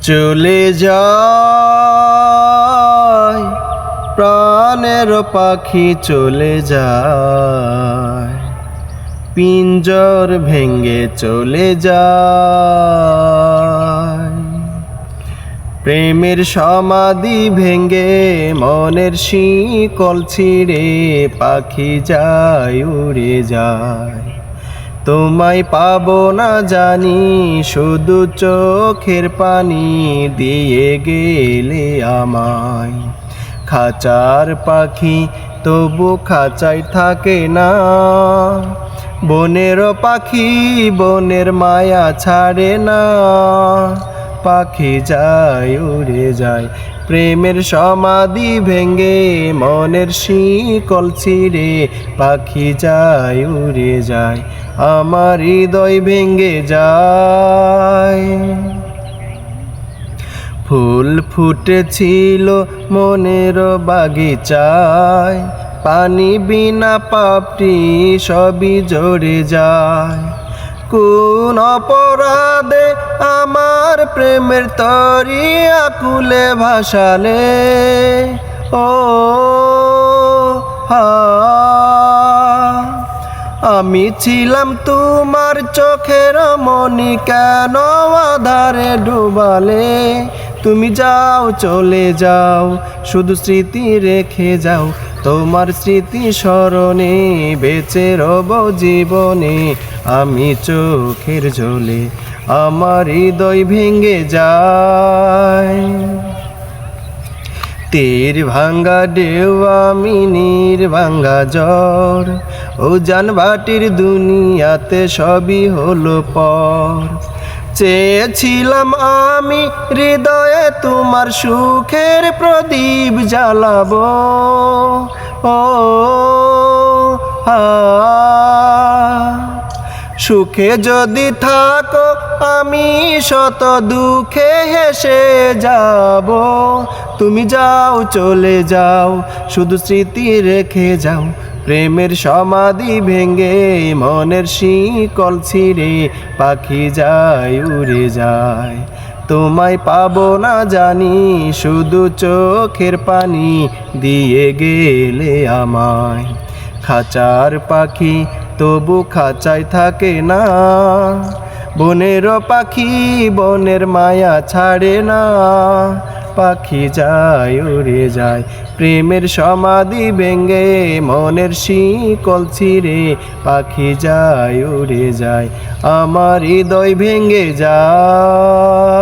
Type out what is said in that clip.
চলে যায় প্রাণের পাখি চলে যায়, পিঞ্জর ভেঙে চলে যায়। প্রেমের সমাধি ভেঙে মনের শিকল ছিঁড়ে পাখি যায় উড়ে যায়। তোমায় পাবো না জানি, শুধু চোখের পানি দিয়ে গেলে আমায়। খাঁচার পাখি তবু খাঁচায় থাকে না, বনের পাখি বনের মায়া ছাড়ে না। পাখি যায় উড়ে যায় প্রেমের সমাধি ভেঙে মনের শিকল ছিঁড়ে পাখি যায় উড়ে যায়, আমার হৃদয় ভেঙে যায়। ফুল ফুটেছিল মনের বাগিচায়, পানি বিনা পাপড়ি সবই ঝরে যায়। কোন অপরাধে আমার প্রেমের তরি আকুলে ভাসালে, ও হা, আমি ছিলাম তোমার চোখের মনি, কেন আধারে ডুবালে। তুমি যাও চলে যাও, শুধু স্মৃতি রেখে যাও, তোমার স্মৃতি স্মরণে বেঁচে রব জীবনে। আমি চোখের জলে আমার হৃদয় ভেঙে যায়। তীর ভাঙ্গা ঢেউ আমি নীর ভাঙ্গা জ্বর, ও জানবাটির দুনিয়াতে সবই হলো পর। চেয়েছিলাম আমি হৃদয়ে তোমার সুখের প্রদীপ জ্বালাবো, ও হা, সুখে যদি থাকো আমি শত দুঃখে হেসে যাব। তুমি যাও চলে যাও, শুধু স্মৃতি রেখে যাও, প্রেমের সমাধি ভেঙে মনের শিকল ছিঁড়ে পাখি যায় উড়ে যায়। তোমায় পাবো না জানি, শুধু চোখের পানি দিয়ে গেলে আমায়। খাঁচার পাখি তবু খাঁচায় থাকে না, বনের পাখি বনের মায়া ছাড়ে না। পাখি যায় উড়ে যায় প্রেমের সমাধি ভেঙে মনের শিকল ছিঁড়ে পাখি যায় উড়ে যায়, আমার হৃদয় ভেঙে যায়।